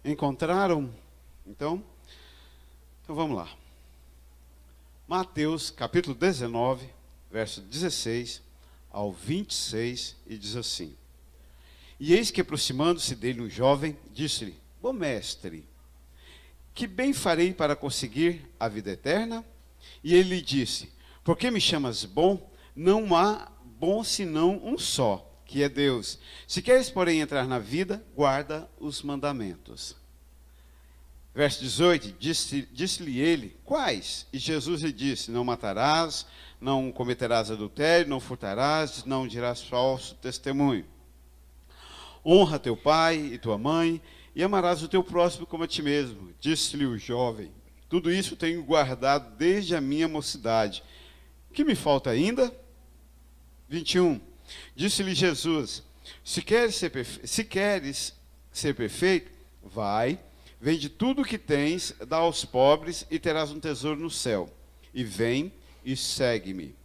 Encontraram? Então vamos lá. Mateus capítulo 19, verso 16 ao 26, e diz assim: E eis que, aproximando-se dele um jovem, disse-lhe: Bom mestre, que bem farei para conseguir a vida eterna? E ele lhe disse: Por que me chamas bom? Não há bom senão um só, que é Deus. Se queres, porém, entrar na vida, guarda os mandamentos. Verso 18, disse-lhe ele: Quais? E Jesus lhe disse: Não matarás, não cometerás adultério, não furtarás, não dirás falso testemunho. Honra teu pai e tua mãe, e amarás o teu próximo como a ti mesmo. Disse-lhe o jovem: Tudo isso tenho guardado desde a minha mocidade. Que me falta ainda? 21. Disse-lhe Jesus: Se queres ser perfeito, vai, vende tudo o que tens, dá aos pobres, e terás um tesouro no céu. E vem e segue-me.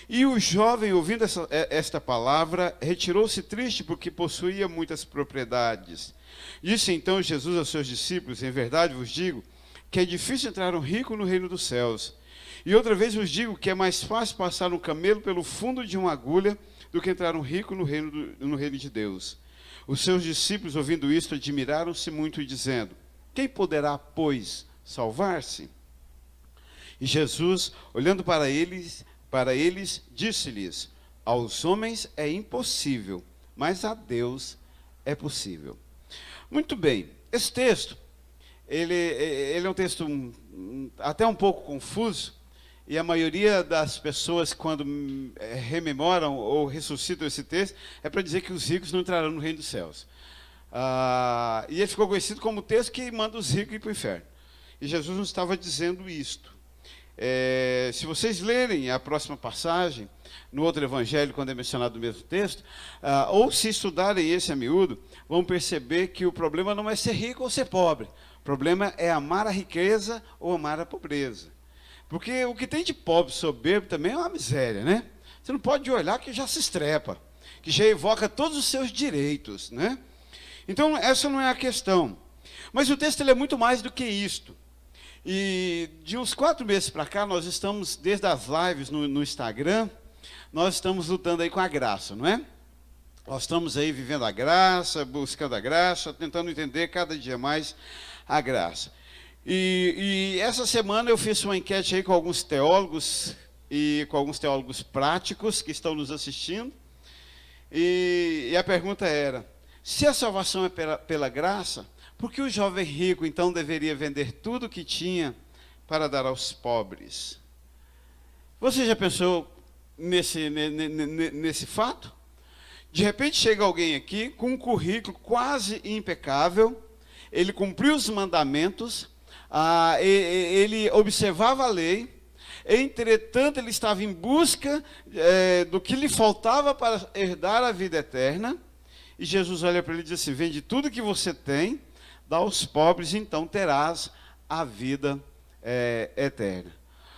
E o jovem, ouvindo esta palavra, retirou-se triste, porque possuía muitas propriedades. Disse então Jesus aos seus discípulos: Em verdade vos digo que é difícil entrar um rico no reino dos céus. E outra vez vos digo que é mais fácil passar um camelo pelo fundo de uma agulha do que entrar um rico no reino de Deus. Os seus discípulos, ouvindo isto, admiraram-se muito, dizendo: Quem poderá, pois, salvar-se? E Jesus, olhando para eles, disse-lhes: Aos homens é impossível, mas a Deus é possível. Muito bem, esse texto, ele é um texto até um pouco confuso, e a maioria das pessoas, quando rememoram ou ressuscitam esse texto, é para dizer que os ricos não entrarão no reino dos céus. E ele ficou conhecido como o texto que manda os ricos ir para o inferno. E Jesus não estava dizendo isto. Se vocês lerem a próxima passagem, no outro evangelho, quando é mencionado o mesmo texto, ou se estudarem esse a miúdo, vão perceber que o problema não é ser rico ou ser pobre. O problema é amar a riqueza ou amar a pobreza. Porque o que tem de pobre soberbo também é uma miséria, né? Você não pode olhar que já se estrepa, que já evoca todos os seus direitos, né? Então, essa não é a questão. Mas o texto ele é muito mais do que isto. E de uns 4 meses para cá, nós estamos, desde as lives no Instagram, nós estamos lutando aí com a graça, não é? Nós estamos aí vivendo a graça, buscando a graça, tentando entender cada dia mais a graça. E essa semana eu fiz uma enquete aí com alguns teólogos, e com alguns teólogos práticos que estão nos assistindo, e a pergunta era: se a salvação é pela graça, por que o jovem rico então deveria vender tudo o que tinha para dar aos pobres? Você já pensou nesse fato? De repente chega alguém aqui com um currículo quase impecável, ele cumpriu os mandamentos, ele observava a lei, entretanto ele estava em busca do que lhe faltava para herdar a vida eterna, e Jesus olha para ele e diz assim: vende tudo que você tem, dá aos pobres, então terás a vida eterna.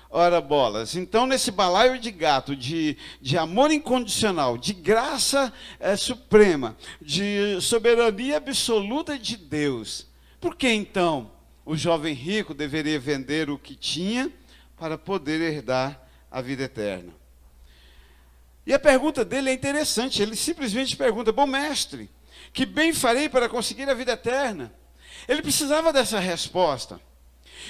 Ora bolas, então nesse balaio de gato, de amor incondicional, de graça suprema, de soberania absoluta de Deus, por que então o jovem rico deveria vender o que tinha para poder herdar a vida eterna? E a pergunta dele é interessante, ele simplesmente pergunta: bom mestre, que bem farei para conseguir a vida eterna? Ele precisava dessa resposta.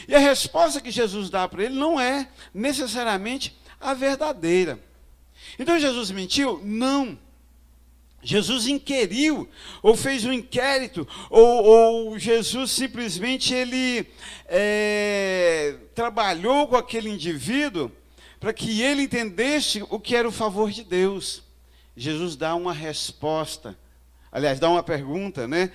E a resposta que Jesus dá para ele não é necessariamente a verdadeira. Então Jesus mentiu? Não. Jesus inquiriu, ou fez um inquérito, ou Jesus simplesmente ele trabalhou com aquele indivíduo para que ele entendesse o que era o favor de Deus. Jesus dá uma resposta, aliás, dá uma pergunta, né?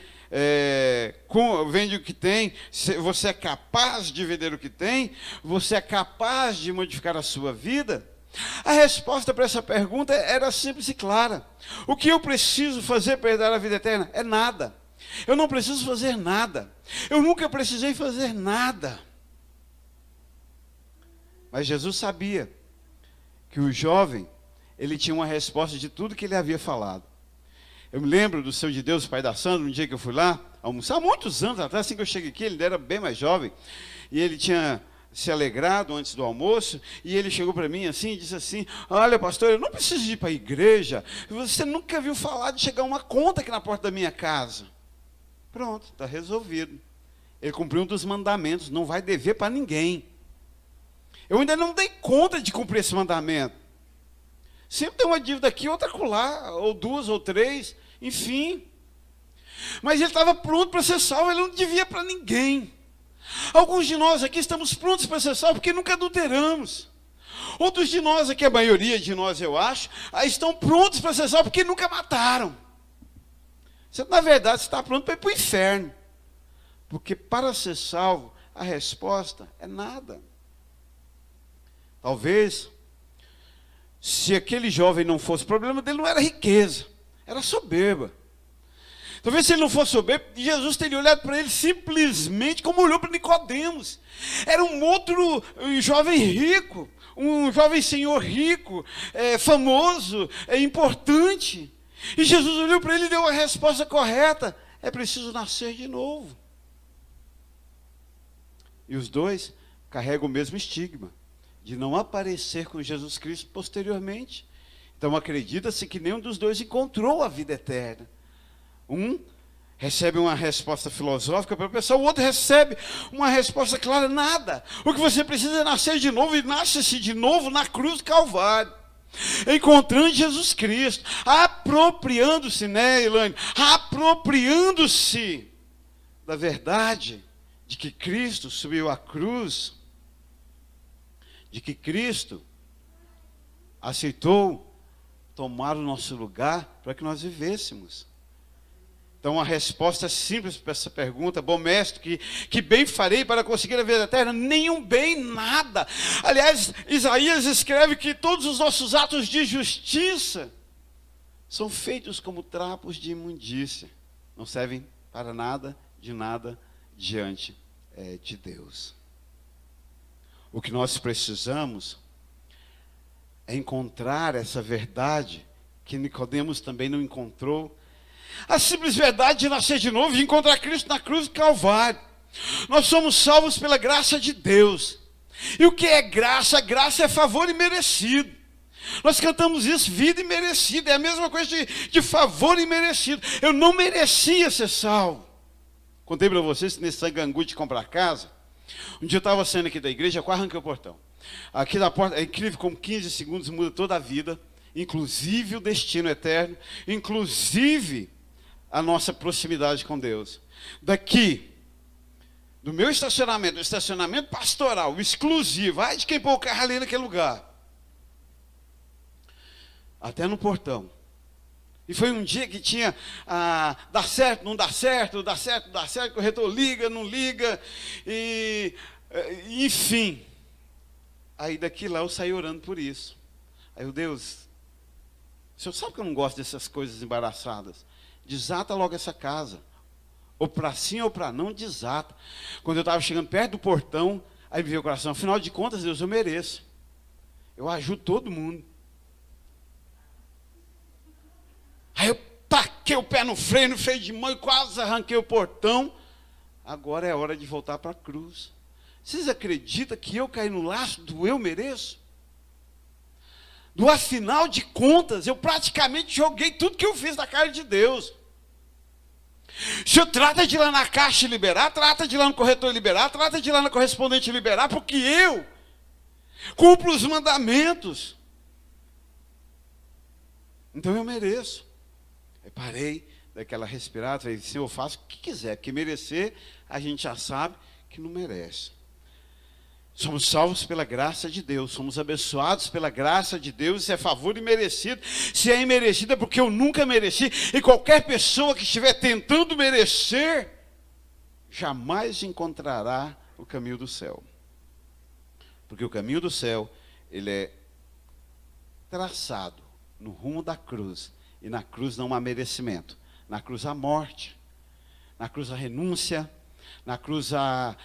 Vende o que tem, você é capaz de vender o que tem? Você é capaz de modificar a sua vida? A resposta para essa pergunta era simples e clara. O que eu preciso fazer para herdar a vida eterna? É nada. Eu não preciso fazer nada. Eu nunca precisei fazer nada. Mas Jesus sabia que o jovem, ele tinha uma resposta de tudo que ele havia falado. Eu me lembro do seu de Deus, pai da Sandra, um dia que eu fui lá almoçar, há muitos anos atrás, assim que eu cheguei aqui, ele era bem mais jovem, e ele tinha se alegrado antes do almoço, e ele chegou para mim assim e disse assim: olha, pastor, eu não preciso ir para a igreja, você nunca viu falar de chegar uma conta aqui na porta da minha casa. Pronto, está resolvido. Ele cumpriu um dos mandamentos, não vai dever para ninguém. Eu ainda não dei conta de cumprir esse mandamento. Sempre tem uma dívida aqui, outra acolá, ou duas, ou três, enfim. Mas ele estava pronto para ser salvo, ele não devia para ninguém. Alguns de nós aqui estamos prontos para ser salvos porque nunca adulteramos. Outros de nós aqui, a maioria de nós eu acho, estão prontos para ser salvos porque nunca mataram. Você, na verdade, está pronto para ir para o inferno. Porque para ser salvo, a resposta é nada. Talvez, se aquele jovem não fosse, o problema dele não era riqueza, era soberba. Talvez se ele não fosse soberbo, Jesus teria olhado para ele simplesmente como olhou para Nicodemos. Era um outro jovem rico, um jovem senhor rico, famoso, importante. E Jesus olhou para ele e deu a resposta correta: é preciso nascer de novo. E os dois carregam o mesmo estigma, de não aparecer com Jesus Cristo posteriormente. Então acredita-se que nenhum dos dois encontrou a vida eterna. Um recebe uma resposta filosófica para pensar, o outro recebe uma resposta clara: nada. O que você precisa é nascer de novo, e nasce-se de novo na cruz do Calvário, encontrando Jesus Cristo, apropriando-se, né, Elaine? Apropriando-se da verdade de que Cristo subiu à cruz, de que Cristo aceitou tomar o nosso lugar para que nós vivêssemos. Então a resposta é simples para essa pergunta: bom mestre, que bem farei para conseguir a vida eterna? Nenhum bem, nada. Aliás, Isaías escreve que todos os nossos atos de justiça são feitos como trapos de imundícia, não servem para nada, de nada diante de Deus. O que nós precisamos é encontrar essa verdade que Nicodemos também não encontrou. A simples verdade de nascer de novo e encontrar Cristo na cruz do Calvário. Nós somos salvos pela graça de Deus. E o que é graça? Graça é favor imerecido. Nós cantamos isso, vida imerecida. É a mesma coisa de favor imerecido. Eu não merecia ser salvo. Contei para vocês nesse sangangu de comprar casa. Um dia eu estava saindo aqui da igreja, quase arranquei o portão. Aqui na porta, é incrível como 15 segundos muda toda a vida. Inclusive o destino eterno. Inclusive a nossa proximidade com Deus. Daqui, do meu estacionamento, o estacionamento pastoral, exclusivo, ai de quem pôr o carro ali naquele lugar, até no portão. E foi um dia que tinha, dá certo, não dá certo, dá certo, dá certo, o corretor liga, não liga, enfim. Aí daqui lá eu saí orando por isso. Aí eu, Deus, o Senhor sabe que eu não gosto dessas coisas embaraçadas. Desata logo essa casa. Ou para sim ou para não, desata. Quando eu estava chegando perto do portão, aí me veio o coração: afinal de contas, Deus, eu mereço. Eu ajudo todo mundo. Aí eu taquei o pé no freio de mão e quase arranquei o portão. Agora é hora de voltar para a cruz. Vocês acreditam que eu caí no laço do eu mereço? Do afinal de contas, eu praticamente joguei tudo que eu fiz na cara de Deus. Se eu trata de ir lá na caixa liberar, trata de ir lá no corretor liberar, trata de ir lá na correspondente liberar, porque eu cumpro os mandamentos. Então eu mereço. Eu parei, daquela respirada, falei: Senhor, eu faço o que quiser, porque merecer a gente já sabe que não merece. Somos salvos pela graça de Deus, somos abençoados pela graça de Deus. Isso é favor imerecido. Se é imerecido é porque eu nunca mereci. E qualquer pessoa que estiver tentando merecer, jamais encontrará o caminho do céu. Porque o caminho do céu, ele é traçado no rumo da cruz. E na cruz não há merecimento. Na cruz há morte. Na cruz há renúncia. Na cruz a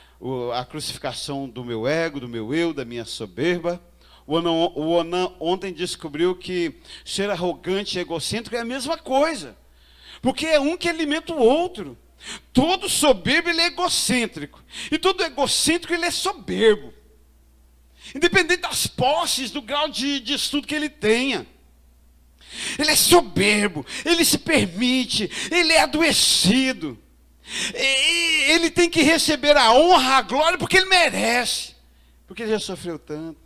crucificação do meu ego, do meu eu, da minha soberba. O Onan ontem descobriu que ser arrogante e egocêntrico é a mesma coisa. Porque é um que alimenta o outro. Todo soberbo, ele é egocêntrico. E todo egocêntrico, ele é soberbo. Independente das posses, do grau de estudo que ele tenha. Ele é soberbo, ele se permite, ele é adoecido. Ele tem que receber a honra, a glória, porque ele merece. Porque ele já sofreu tanto.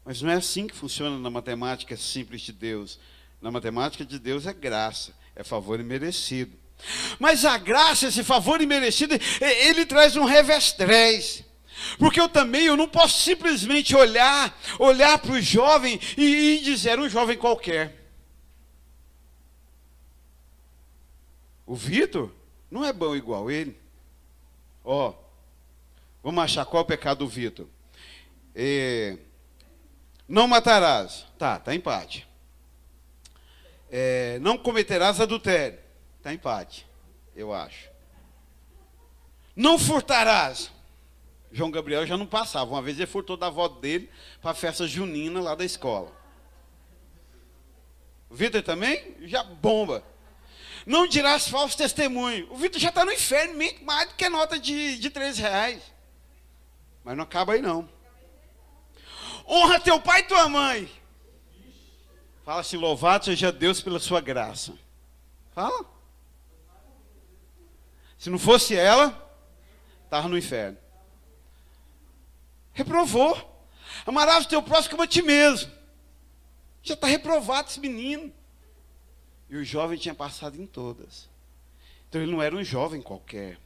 Mas não é assim que funciona na matemática simples de Deus. Na matemática de Deus é graça, é favor imerecido. Mas a graça, esse favor imerecido, ele traz um revestrez. Porque eu não posso simplesmente olhar para o jovem e dizer um jovem qualquer. O Vitor não é bom igual ele. Vamos achar qual é o pecado do Vitor. Não matarás. Tá empate. Não cometerás adultério. Tá empate, eu acho. Não furtarás. João Gabriel já não passava. Uma vez ele furtou da avó dele para a festa junina lá da escola. O Vitor também? Já bomba. Não dirás falso testemunho. O Vitor já está no inferno, mais do que nota de R$13. Mas não acaba aí não. Honra teu pai e tua mãe. Fala assim, louvado seja Deus pela sua graça. Fala. Se não fosse ela, estava no inferno. Reprovou. Amarás o teu próximo como a ti mesmo. Já está reprovado esse menino. E o jovem tinha passado em todas. Então ele não era um jovem qualquer.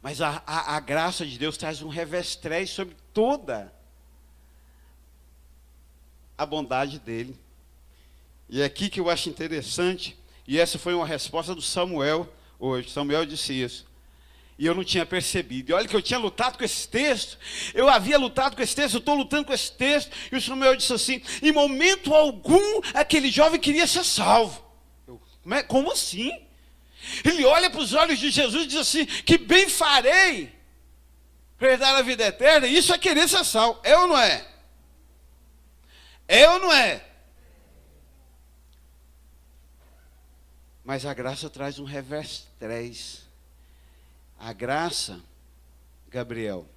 Mas a graça de Deus traz um revestrez sobre toda a bondade dele. E é aqui que eu acho interessante, e essa foi uma resposta do Samuel hoje. Samuel disse isso. E eu não tinha percebido. E olha que eu tinha lutado com esse texto. Eu havia lutado com esse texto, eu estou lutando com esse texto. E o Samuel disse assim, em momento algum, aquele jovem queria ser salvo. Como assim? Ele olha para os olhos de Jesus e diz assim, que bem farei para herdar a vida eterna. Isso é querer ser salvo. É ou não é? É ou não é? Mas a graça traz um revestrez. A graça, Gabriel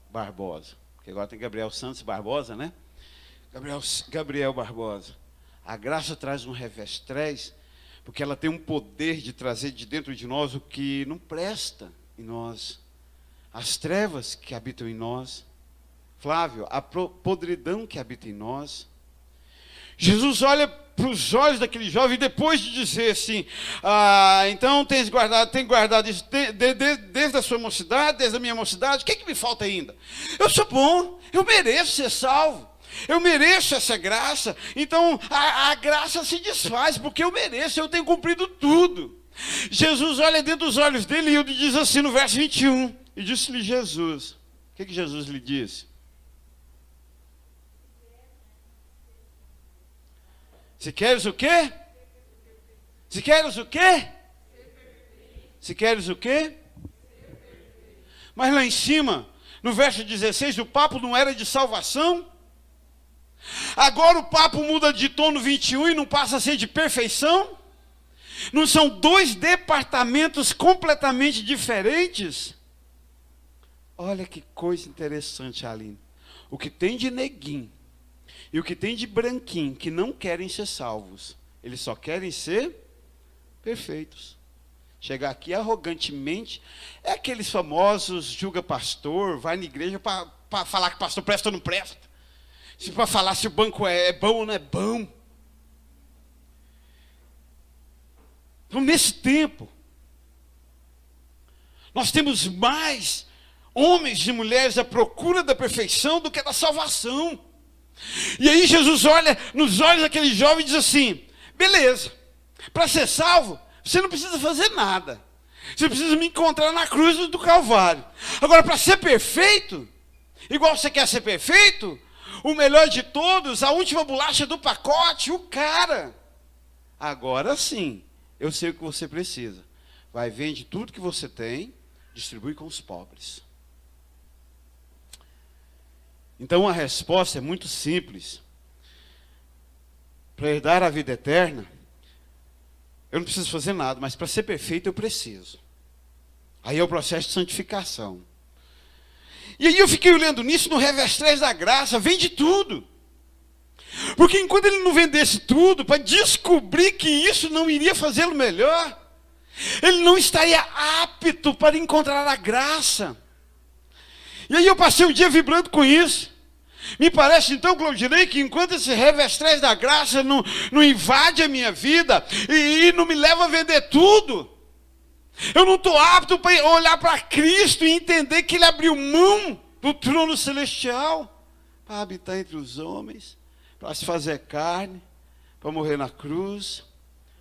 Barbosa, porque agora tem Gabriel Santos Barbosa, né? Gabriel Barbosa. A graça traz um revestrez, porque ela tem um poder de trazer de dentro de nós o que não presta em nós. As trevas que habitam em nós. Flávio, a podridão que habita em nós. Jesus olha para os olhos daquele jovem, depois de dizer assim, então tem guardado isso desde a sua mocidade, desde a minha mocidade, o que é que me falta ainda? Eu sou bom, eu mereço ser salvo, eu mereço essa graça, então a graça se desfaz, porque eu mereço, eu tenho cumprido tudo. Jesus olha dentro dos olhos dele e ele diz assim no verso 21, e disse-lhe Jesus, o que Jesus lhe disse? Se queres o quê? Se queres o quê? Se queres o quê? Mas lá em cima, no verso 16, o papo não era de salvação? Agora o papo muda de tom no 21 e não passa a ser de perfeição? Não são dois departamentos completamente diferentes? Olha que coisa interessante, Aline. O que tem de neguinho e o que tem de branquinho, que não querem ser salvos, eles só querem ser perfeitos. Chegar aqui arrogantemente, é aqueles famosos julga pastor, vai na igreja para falar que pastor presta ou não presta. Para falar se o banco é bom ou não é bom. Então, nesse tempo, nós temos mais homens e mulheres à procura da perfeição do que da salvação. E aí Jesus olha nos olhos daquele jovem e diz assim, beleza, para ser salvo, você não precisa fazer nada. Você precisa me encontrar na cruz do Calvário. Agora, para ser perfeito, igual você quer ser perfeito, o melhor de todos, a última bolacha do pacote, o cara. Agora sim, eu sei o que você precisa. Vai, vende tudo que você tem, distribui com os pobres. Então a resposta é muito simples. para herdar a vida eterna, eu não preciso fazer nada, mas para ser perfeito eu preciso. Aí é o processo de santificação. E aí eu fiquei olhando nisso, no revés 3 da graça, vende tudo. Porque enquanto ele não vendesse tudo, para descobrir que isso não iria fazê-lo melhor, ele não estaria apto para encontrar a graça. E aí eu passei o dia vibrando com isso. Me parece então, Claudinei, que enquanto esse revés 3 da graça não invade a minha vida e não me leva a vender tudo, eu não estou apto para olhar para Cristo e entender que Ele abriu mão do trono celestial para habitar entre os homens, para se fazer carne, para morrer na cruz,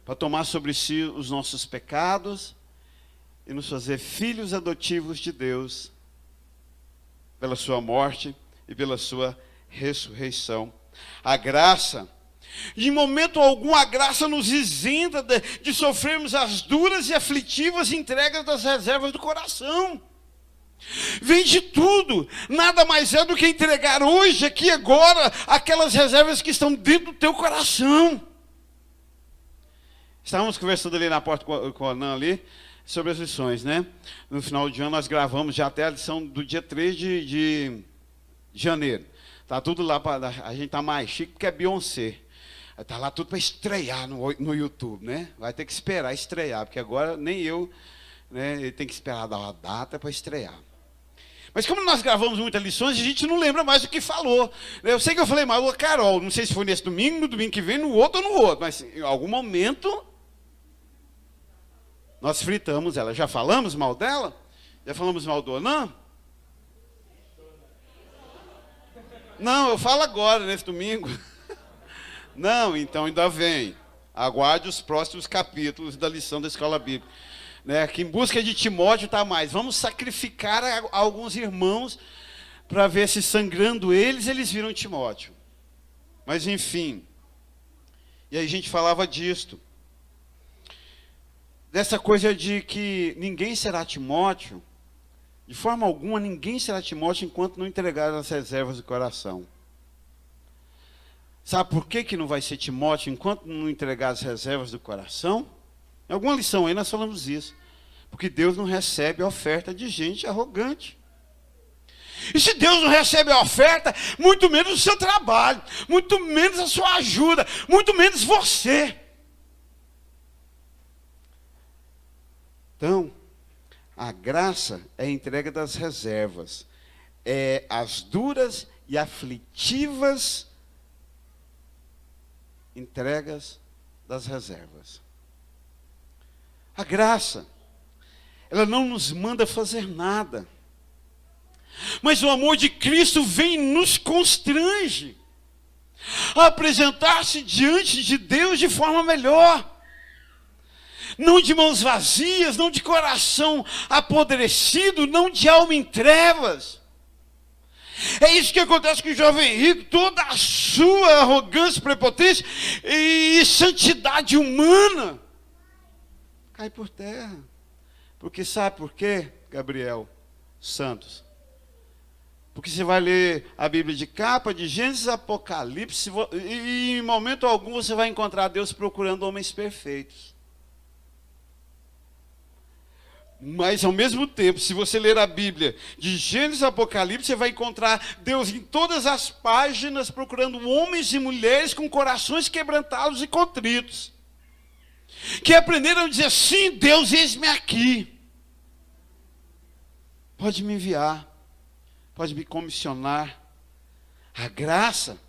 para tomar sobre si os nossos pecados e nos fazer filhos adotivos de Deus pela sua morte e pela sua ressurreição. A graça, em momento algum a graça nos isenta de sofrermos as duras e aflitivas entregas das reservas do coração. Vende tudo, nada mais é do que entregar hoje, aqui agora, aquelas reservas que estão dentro do teu coração. Estávamos conversando ali na porta com o Anan ali, sobre as lições, né? No final de ano nós gravamos já até a lição do dia 3 de janeiro. Tá tudo lá, a gente tá mais chique porque é Beyoncé. Tá lá tudo para estrear no YouTube, né? Vai ter que esperar estrear, porque agora nem eu, né? Ele tem que esperar dar uma data para estrear. Mas como nós gravamos muitas lições, a gente não lembra mais o que falou. Eu sei que eu falei mal a Carol, não sei se foi nesse domingo, no domingo que vem, no outro ou no outro, mas em algum momento nós fritamos ela. Já falamos mal dela? Já falamos mal do Anan? Não, eu falo agora, nesse domingo. Não, então ainda vem. Aguarde os próximos capítulos da lição da Escola Bíblica. Né? Que em busca de Timóteo está mais. Vamos sacrificar alguns irmãos para ver se sangrando eles viram Timóteo. Mas enfim. E aí a gente falava disto. Dessa coisa de que ninguém será Timóteo. De forma alguma, ninguém será Timóteo enquanto não entregar as reservas do coração. Sabe por que não vai ser Timóteo enquanto não entregar as reservas do coração? Em alguma lição aí nós falamos isso. Porque Deus não recebe a oferta de gente arrogante. E se Deus não recebe a oferta, muito menos o seu trabalho, muito menos a sua ajuda, muito menos você. Então, a graça é a entrega das reservas. É as duras e aflitivas entregas das reservas. A graça, ela não nos manda fazer nada. Mas o amor de Cristo vem e nos constrange a apresentar-se diante de Deus de forma melhor. Não de mãos vazias, não de coração apodrecido, não de alma em trevas. É isso que acontece com o jovem rico, toda a sua arrogância, prepotência e santidade humana cai por terra. Porque sabe por quê, Gabriel Santos? Porque você vai ler a Bíblia de capa, de Gênesis a Apocalipse, e em momento algum você vai encontrar Deus procurando homens perfeitos. Mas, ao mesmo tempo, se você ler a Bíblia de Gênesis a Apocalipse, você vai encontrar Deus em todas as páginas procurando homens e mulheres com corações quebrantados e contritos. Que aprenderam a dizer, sim, Deus, eis-me aqui. Pode me enviar, pode me comissionar. A graça,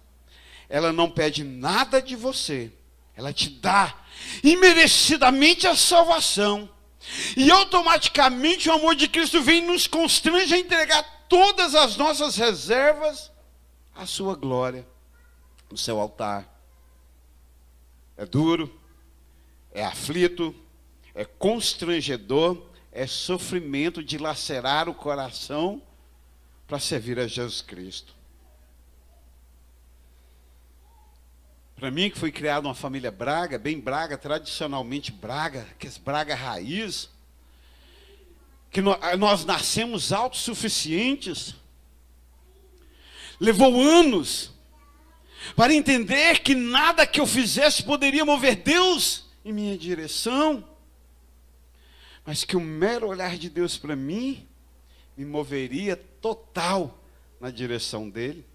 ela não pede nada de você. Ela te dá imerecidamente a salvação. E automaticamente o amor de Cristo vem e nos constrange a entregar todas as nossas reservas à sua glória, no seu altar. É duro, é aflito, é constrangedor, é sofrimento de lacerar o coração para servir a Jesus Cristo. Para mim, que fui criado numa família Braga, bem Braga, tradicionalmente Braga, que é Braga raiz, que nós nascemos autossuficientes, levou anos para entender que nada que eu fizesse poderia mover Deus em minha direção, mas que o mero olhar de Deus para mim me moveria total na direção dele.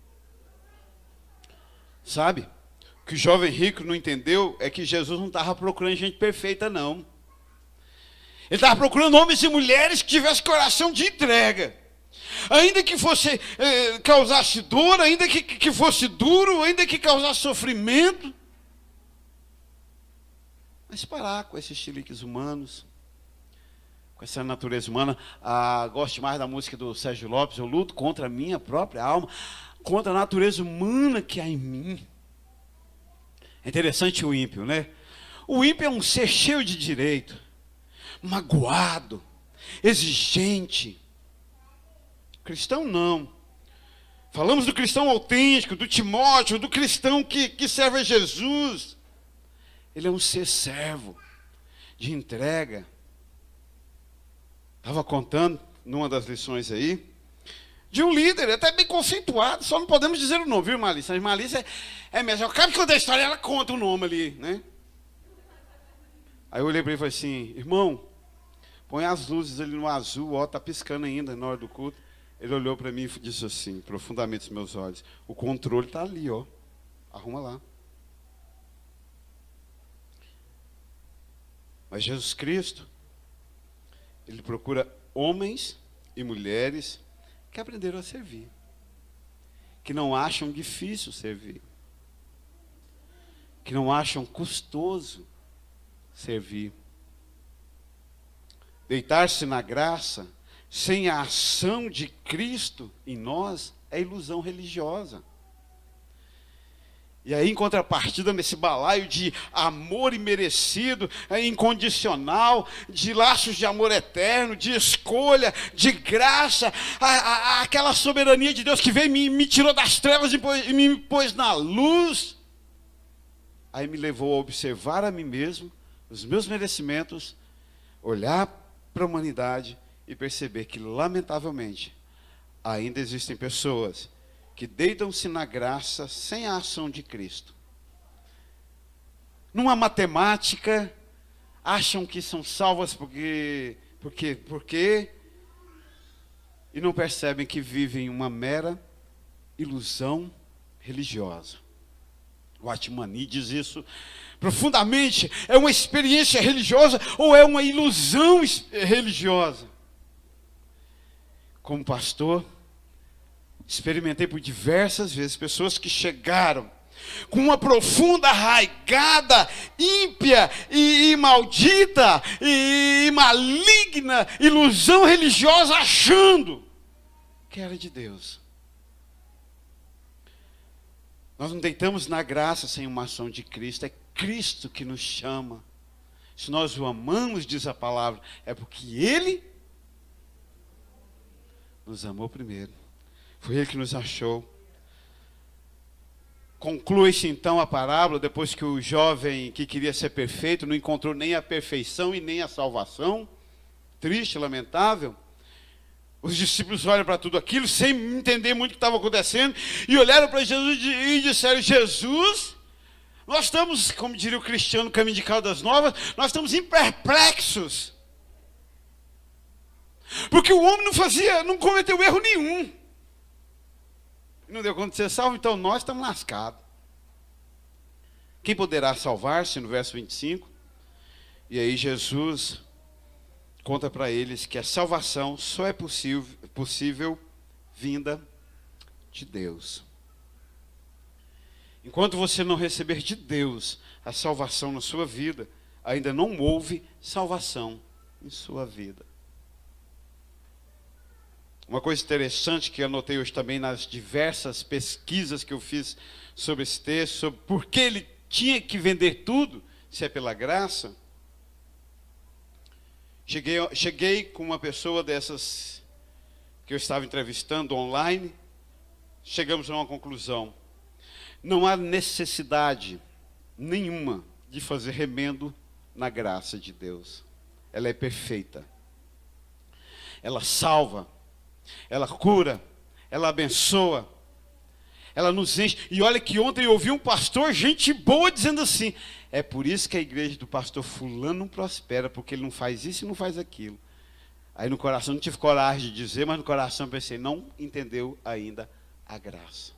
Sabe? O que o jovem rico não entendeu é que Jesus não estava procurando gente perfeita, não. Ele estava procurando homens e mulheres que tivessem coração de entrega. Ainda que fosse causasse dor, ainda que fosse duro, ainda que causasse sofrimento. Mas parar com esses chiliques humanos, com essa natureza humana. Gosto mais da música do Sérgio Lopes, eu luto contra a minha própria alma, contra a natureza humana que há em mim. É interessante o ímpio, né? O ímpio é um ser cheio de direito, magoado, exigente. Cristão não. Falamos do cristão autêntico, do Timóteo, do cristão que serve a Jesus. Ele é um ser servo, de entrega. Estava contando, numa das lições aí, de um líder, até bem conceituado, só não podemos dizer o nome, viu, Malícia? Mas Malícia é mesmo. Eu acabo de contar a história, ela conta o nome ali, né? Aí eu olhei para ele e falei assim, irmão, põe as luzes ali no azul, ó, tá piscando ainda na hora do culto. Ele olhou para mim e disse assim, profundamente nos meus olhos, o controle está ali, ó, arruma lá. Mas Jesus Cristo, Ele procura homens e mulheres que aprenderam a servir, que não acham difícil servir, que não acham custoso servir. Deitar-se na graça sem a ação de Cristo em nós é ilusão religiosa. E aí, em contrapartida, nesse balaio de amor imerecido, incondicional, de laços de amor eterno, de escolha, de graça, aquela soberania de Deus que veio e me tirou das trevas e me pôs na luz, aí me levou a observar a mim mesmo, os meus merecimentos, olhar para a humanidade e perceber que, lamentavelmente, ainda existem pessoas que deitam-se na graça sem a ação de Cristo. Numa matemática, acham que são salvas porque, e não percebem que vivem uma mera ilusão religiosa. O Atmani diz isso profundamente. É uma experiência religiosa ou é uma ilusão religiosa? Como pastor, experimentei por diversas vezes pessoas que chegaram com uma profunda, arraigada, ímpia e maldita e maligna ilusão religiosa, achando que era de Deus. Nós não deitamos na graça sem uma ação de Cristo, é Cristo que nos chama. Se nós o amamos, diz a palavra, é porque Ele nos amou primeiro. Foi Ele que nos achou. Conclui-se então a parábola, depois que o jovem que queria ser perfeito não encontrou nem a perfeição e nem a salvação. Triste, lamentável. Os discípulos olham para tudo aquilo, sem entender muito o que estava acontecendo, e olharam para Jesus e disseram, Jesus, nós estamos, como diria o Cristiano no Caminho de Caldas Novas, nós estamos perplexos. Porque o homem não cometeu erro nenhum. Não deu conta de ser salvo, então nós estamos lascados. Quem poderá salvar-se, no verso 25? E aí Jesus conta para eles que a salvação só é possível vinda de Deus. Enquanto você não receber de Deus a salvação na sua vida, ainda não houve salvação em sua vida. Uma coisa interessante que eu anotei hoje também nas diversas pesquisas que eu fiz sobre esse texto, sobre por que ele tinha que vender tudo, se é pela graça. Cheguei com uma pessoa dessas que eu estava entrevistando online, chegamos a uma conclusão. Não há necessidade nenhuma de fazer remendo na graça de Deus. Ela é perfeita. Ela salva. Ela cura, ela abençoa, Ela nos enche. E olha que ontem eu ouvi um pastor, gente boa, dizendo assim: é por isso que a igreja do pastor fulano não prospera, porque ele não faz isso e não faz aquilo. Aí no coração, não tive coragem de dizer, mas no coração pensei, não entendeu ainda a graça.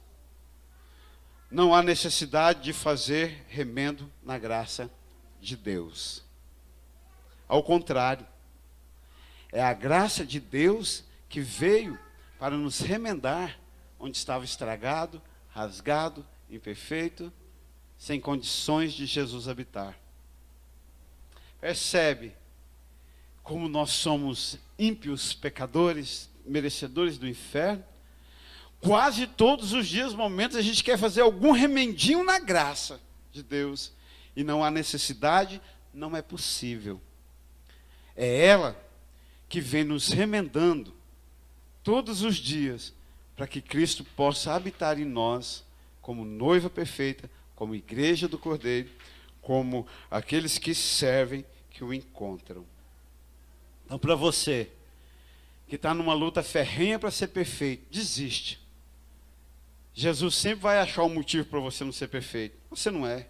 Não há necessidade de fazer remendo na graça de Deus. Ao contrário, é a graça de Deus que veio para nos remendar onde estava estragado, rasgado, imperfeito, sem condições de Jesus habitar. Percebe como nós somos ímpios, pecadores, merecedores do inferno? Quase todos os dias, momentos, a gente quer fazer algum remendinho na graça de Deus. E não há necessidade, não é possível. É ela que vem nos remendando todos os dias, para que Cristo possa habitar em nós, como noiva perfeita, como igreja do Cordeiro, como aqueles que servem, que o encontram. Então, para você, que está numa luta ferrenha para ser perfeito, desiste. Jesus sempre vai achar um motivo para você não ser perfeito. Você não é.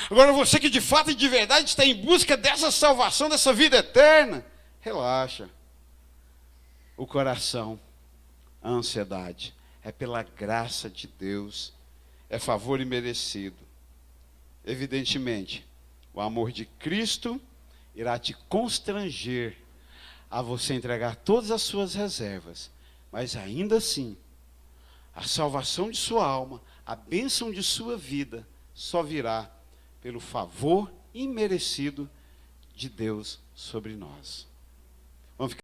Agora, você que de fato e de verdade está em busca dessa salvação, dessa vida eterna, relaxa. O coração, a ansiedade, é pela graça de Deus, é favor imerecido. Evidentemente, o amor de Cristo irá te constranger a você entregar todas as suas reservas, mas ainda assim, a salvação de sua alma, a bênção de sua vida, só virá pelo favor imerecido de Deus sobre nós. Vamos ficar